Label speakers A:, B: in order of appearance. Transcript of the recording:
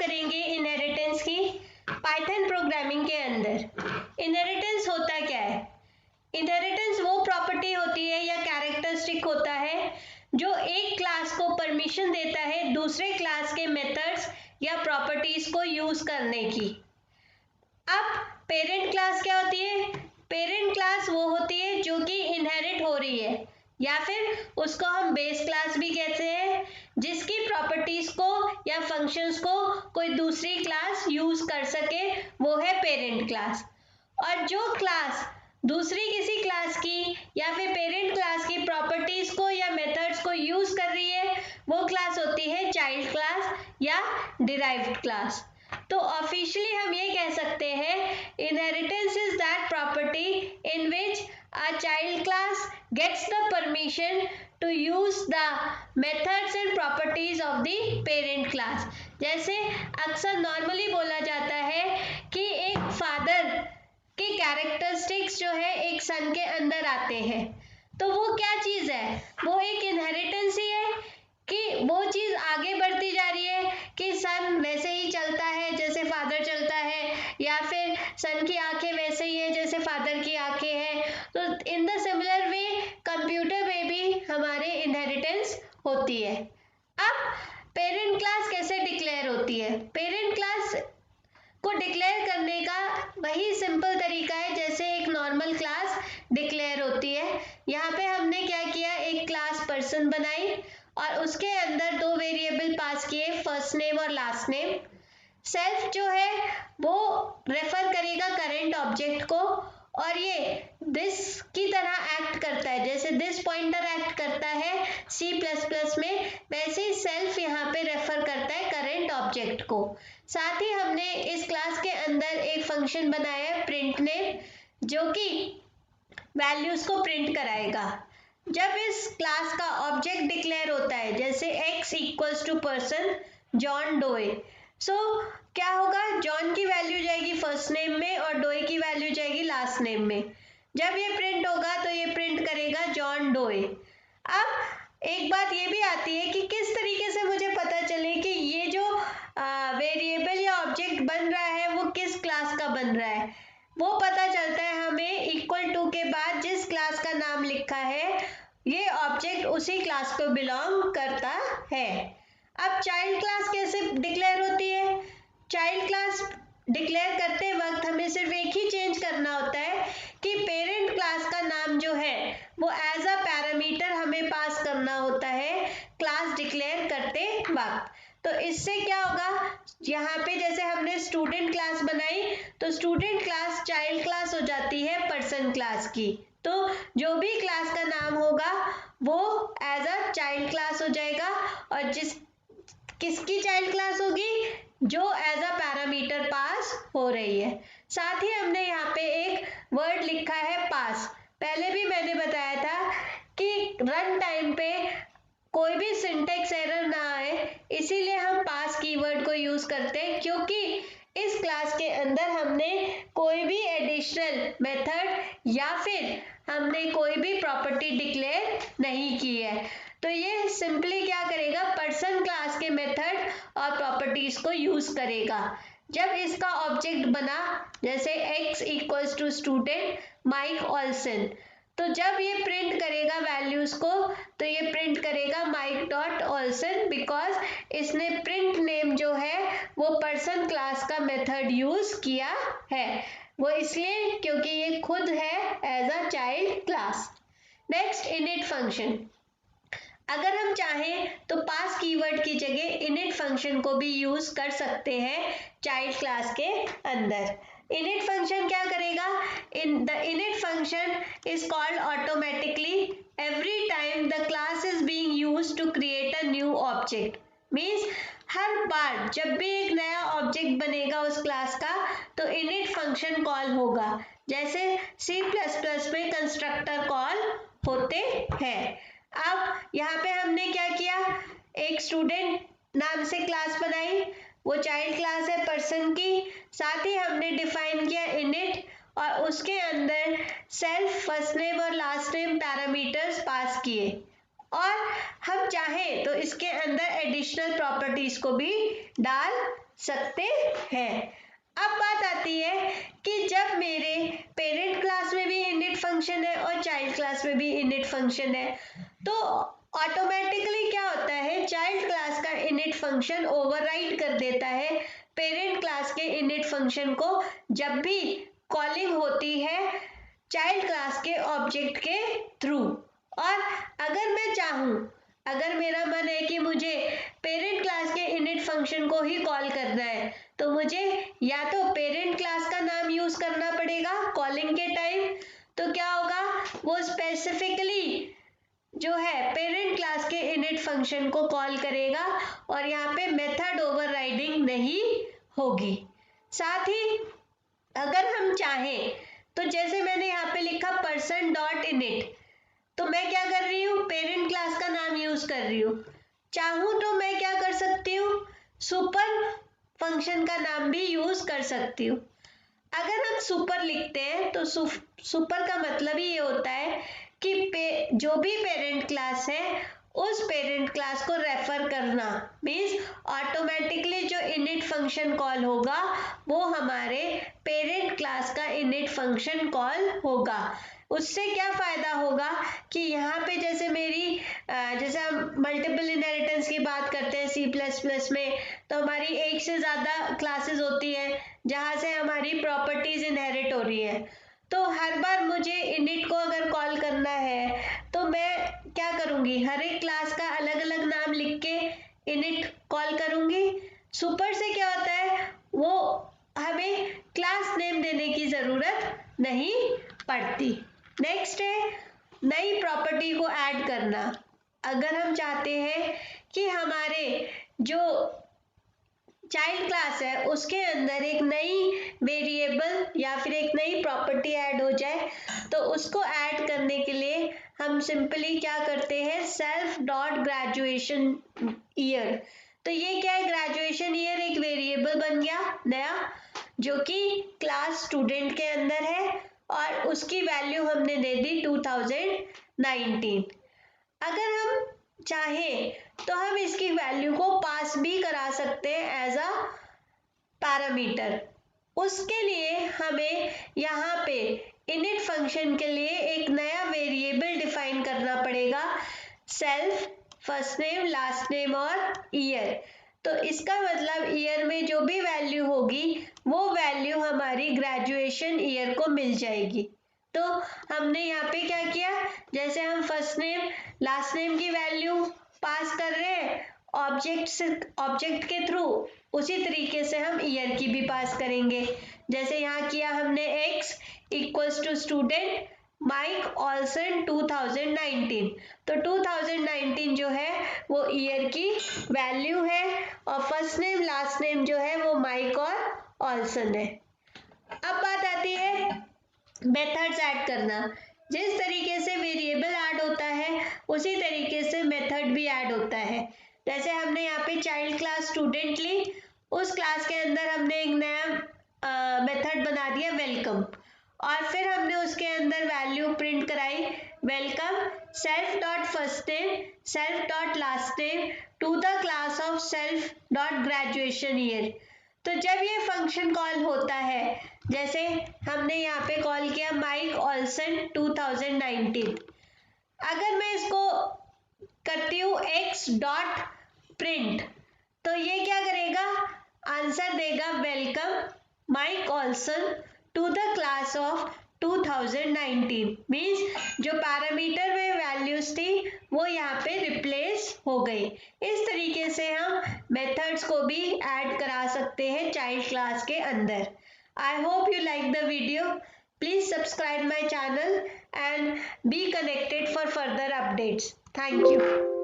A: करेंगे इनहेरिटेंस की Python programming के अंदर। इनहेरिटेंस होता क्या है? इनहेरिटेंस वो प्रॉपर्टी होती है या कैरेक्टरिस्टिक होता है जो एक क्लास को परमिशन देता है दूसरे क्लास के मेथड्स या प्रॉपर्टीज को यूज करने की। अब पेरेंट क्लास क्या होती है? पेरेंट क्लास वो होती है जो कि इनहेरिट हो रही है, या फिर उसको हम बेस क्लास भी कहते हैं, जिसकी प्रॉपर्टीज को या फंक्शंस को कोई दूसरी क्लास यूज कर सके, वो है पेरेंट क्लास। और जो क्लास दूसरी किसी क्लास की या फिर पेरेंट क्लास की प्रॉपर्टीज को या मेथड्स को यूज कर रही है, वो क्लास होती है चाइल्ड क्लास या डिराइव्ड क्लास। तो ऑफिशियली हम ये कह सकते हैं, inheritance is that property in which a child class gets the permission to use the methods and properties of the parent class। जैसे अक्सर नॉर्मली बोला जाता है कि एक फादर के कैरेक्टरिस्टिक्स जो है एक सन के अंदर आते हैं, तो वो क्या चीज है? वो एक इनहेरिटेंस ही है कि वो चीज आगे बढ़ती जा रही है कि सन वैसे ही चलता है जैसे फादर चलता है, या फिर सन की आंखें वैसे ही है जैसे फादर की आंखें हैं। तो in the similar way computer में भी हमारे इनहेरिटेंस होती है। अब पेरेंट क्लास कैसे डिक्लेयर होती है? पेरेंट क्लास को डिक्लेयर करने का वही सिंपल तरीका है जैसे एक नॉर्मल क्लास डिक्लेयर होती है। यहाँ पे हमने क्या किया, एक क्लास पर्सन बनाई और उसके अंदर दो वेरिएबल पास किए, फर्स्ट नेम और लास्ट नेम। सेल्फ जो है वो रेफर करेगा करंट ऑब्जेक्ट को, और ये दिस की तरह एक्ट करता है, जैसे दिस पॉइंटर एक्ट करता है C++ में, वैसे ही सेल्फ यहाँ पे रेफर करता है करंट ऑब्जेक्ट को। साथ ही हमने इस क्लास के अंदर एक फंक्शन बनाया है प्रिंट नेम, जो कि वैल्यूज को प्रिंट कराएगा। जब इस क्लास का ऑब्जेक्ट डिक्लेयर होता है, जैसे x equals to person John Doe, so क्या होगा, जॉन की वैल्यू जाएगी फर्स्ट नेम में और डोए की वैल्यू जाएगी लास्ट नेम में। जब ये प्रिंट होगा तो ये प्रिंट करेगा जॉन डोए। अब एक बात ये भी आती है कि किस तरीके से मुझे पता चले कि ये जो वेरिएबल या ऑब्जेक्ट बन रहा है वो किस क्लास का बन रहा है। वो पता चलता है हमें इक्वल टू के बाद जिस क्लास का नाम लिखा है ये ऑब्जेक्ट उसी क्लास को बिलोंग करता है। अब चाइल्ड क्लास कैसे डिक्लेयर होती है? चाइल्ड क्लास डिक्लेयर करते वक्त हमें सिर्फ एक ही चेंज करना होता है कि पेरेंट क्लास का नाम जो है वो एज अ पैरामीटर हमें पास करना होता है क्लास डिक्लेयर करते वक्त। तो इससे क्या होगा, यहाँ पे जैसे हमने स्टूडेंट क्लास बनाई तो स्टूडेंट क्लास चाइल्ड क्लास हो जाती है पर्सन क्लास की, तो जो भी क्लास का नाम होगा वो एज अ चाइल्ड क्लास हो जाएगा, और किसकी चाइल्ड क्लास होगी? जो एज अ पैरामीटर पास हो रही है। साथ ही हमने यहाँ पे एक वर्ड लिखा है पास। पहले भी मैंने बताया था कि रन टाइम पे कोई भी सिंटेक्स एरर ना आए, इसीलिए हम पास कीवर्ड को यूज करते हैं, क्योंकि इस क्लास के अंदर हमने कोई भी एडिशनल मेथड या फिर हमने कोई भी प्रॉपर्टी डिक्लेयर नहीं की है। तो ये सिंपली क्या करेगा, पर्सन क्लास के मेथड और प्रॉपर्टीज को यूज करेगा। जब इसका ऑब्जेक्ट बना जैसे x equals to student Mike Olson, तो जब ये प्रिंट करेगा वैल्यूज को तो ये प्रिंट करेगा माइक डॉट ऑल्सन, बिकॉज इसने प्रिंट नेम जो है वो पर्सन क्लास का मेथड यूज किया है, वो इसलिए क्योंकि ये खुद है as a child class. Next, init function. अगर हम चाहें तो पास कीवर्ड की जगह इनिट फंक्शन को भी यूज कर सकते हैं चाइल्ड क्लास के अंदर। init function क्या करेगा, the init function is called automatically every time the class is being used to create a new object। Means हर बार जब भी एक नया ऑब्जेक्ट बनेगा उस क्लास का तो init फंक्शन कॉल होगा, जैसे C++ में कंस्ट्रक्टर कॉल होते हैं। अब यहाँ पे हमने क्या किया, एक स्टूडेंट नाम से क्लास बनाई, वो चाइल्ड क्लास है पर्सन की। साथ ही हमने डिफाइन किया इनिट और उसके अंदर सेल्फ, फर्स्ट नेम और लास्ट नेम पैरामीटर्स पास किए, और हम चाहें तो इसके अंदर एडिशनल प्रॉपर्टीज को भी डाल सकते हैं। अब बात आती है कि जब मेरे पेरेंट क्लास में भी इनिट फंक्शन है और चाइल्ड क्लास में भी इनिट फंक्शन है, तो ऑटोमेटिकली क्या होता है, चाइल्ड क्लास का इनिट फंक्शन ओवरराइड कर देता है पेरेंट क्लास के इनिट फंक्शन को जब भी कॉलिंग होती है चाइल्ड क्लास के ऑब्जेक्ट के थ्रू। और अगर मैं चाहूँ, अगर मेरा मन है कि मुझे पेरेंट क्लास के इनिट फंक्शन को ही कॉल करना है, तो मुझे या तो पेरेंट क्लास का नाम यूज करना पड़ेगा कॉलिंग के टाइम, तो क्या होगा, वो स्पेसिफिकली जो है पेरेंट क्लास के इनिट फंक्शन को कॉल करेगा और यहाँ पे मेथड ओवरराइडिंग नहीं होगी। साथ ही अगर हम चाहें तो जैसे मैंने यहाँ पे लिखा person.init, तो मैं क्या कर रही हूँ, पेरेंट क्लास का नाम यूज कर रही हूँ। चाहूँ तो मैं क्या कर सकती हूँ, सुपर फंक्शन का नाम भी यूज कर सकती हूँ। अगर हम सुपर लिखते हैं तो सुपर का मतलब ही ये होता है कि जो भी पेरेंट क्लास है उस पेरेंट क्लास को रेफर करना, मीन्स ऑटोमेटिकली जो इनिट फंक्शन कॉल होगा वो हमारे पेरेंट क्लास का इनिट फंक्शन कॉल होगा। उससे क्या फायदा होगा कि यहाँ पे जैसे मेरी जैसे हम मल्टीपल इनहेरिटेंस की बात करते हैं C++ में, तो हमारी एक से ज्यादा क्लासेस होती है जहां से हमारी प्रॉपर्टीज इनहेरिट हो रही है। तो हर बार मुझे इनिट को अगर कॉल करना है तो मैं क्या करूंगी, हर एक क्लास का अलग अलग नाम लिख के इनिट कॉल करूंगी। सुपर से क्या होता है, वो हमें क्लास नेम देने की जरूरत नहीं पड़ती। नेक्स्ट है नई प्रॉपर्टी को ऐड करना। अगर हम चाहते हैं कि हमारे जो चाइल्ड क्लास है उसके अंदर एक नई वेरिएबल या फिर एक नई प्रॉपर्टी ऐड हो जाए, तो उसको ऐड करने के लिए हम सिंपली क्या करते हैं, सेल्फ डॉट ग्रेजुएशन ईयर। तो ये क्या है, ग्रेजुएशन ईयर एक वेरिएबल बन गया नया जो कि क्लास स्टूडेंट के अंदर है और उसकी वैल्यू हमने दे दी 2019। अगर हम चाहें तो हम इसकी वैल्यू को पास भी करा सकते हैं एज अ पैरामीटर। उसके लिए हमें यहाँ पे इनिट फंक्शन के लिए एक नया वेरिएबल डिफाइन करना पड़ेगा, self first name last name और ईयर। तो इसका मतलब ईयर में जो भी वैल्यू होगी वो वैल्यू हमारी ग्रेजुएशन ईयर को मिल जाएगी। तो हमने यहाँ पे क्या किया, जैसे हम फर्स्ट नेम लास्ट नेम की वैल्यू पास कर रहे हैं ऑब्जेक्ट के थ्रू, उसी तरीके से हम ईयर की भी पास करेंगे। जैसे यहाँ किया हमने x equals to student Mike Olson 2019, तो 2019 जो है वो ईयर की वैल्यू है और फर्स्ट नेम लास्ट नेम जो है वो माइक और ऑल्सन है। अब बात आती है मेथड्स ऐड करना। जिस तरीके से वेरिएबल ऐड होता है उसी तरीके से मेथड भी ऐड होता है। जैसे हमने यहाँ पे चाइल्ड क्लास स्टूडेंट ली, उस क्लास के अंदर हमने एक नया मेथड बना दिया वेलकम, और फिर हमने उसके अंदर वैल्यू प्रिंट कराई welcome self dot first name self dot last name to the class of self dot graduation year. तो जब ये फंक्शन कॉल होता है, जैसे हमने यहाँ पे कॉल किया माइक ऑल्सन 2019, अगर मैं इसको करती हूँ x डॉट प्रिंट, तो ये क्या करेगा, आंसर देगा welcome Mike Olson to the class of 2019, means जो पैरामीटर में वैल्यूज थी वो यहाँ पे रिप्लेस हो गई। इस तरीके से हम मेथड्स को भी ऐड करा सकते हैं चाइल्ड क्लास के अंदर। I hope you like the video. Please subscribe my channel and be connected for further updates. Thank you.